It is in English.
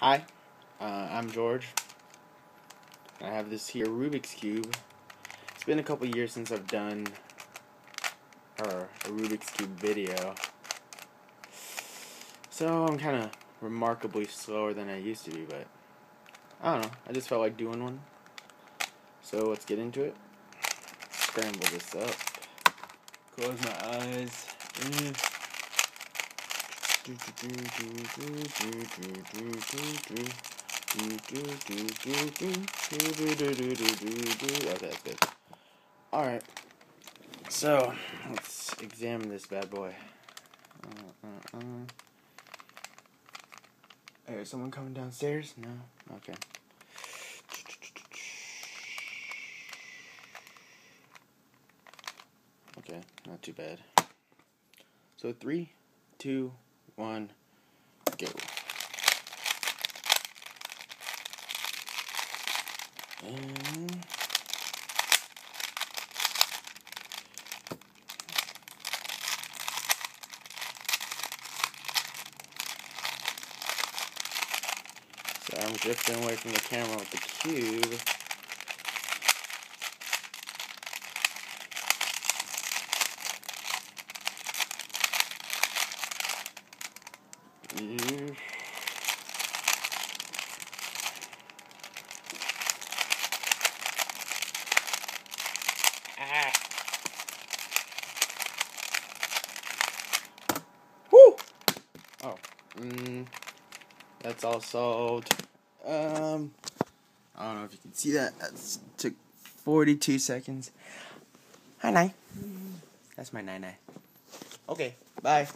Hi, I'm George. I have this here Rubik's Cube. It's been a couple years since I've done a Rubik's Cube video. So I'm kind of remarkably slower than I used to be, but I don't know. I just felt like doing one. So let's get into it. Scramble this up. Close my eyes. Okay, that's good. Alright, so let's examine this bad boy. Is someone coming downstairs? No? Okay. Okay, not too bad. So 3, 2, 1, go. And so I'm drifting away from the camera with the cube. Woo! Oh, that's all solved. I don't know if you can see that. That took 42 seconds. Hi, Nai. That's my Nai. Okay, bye.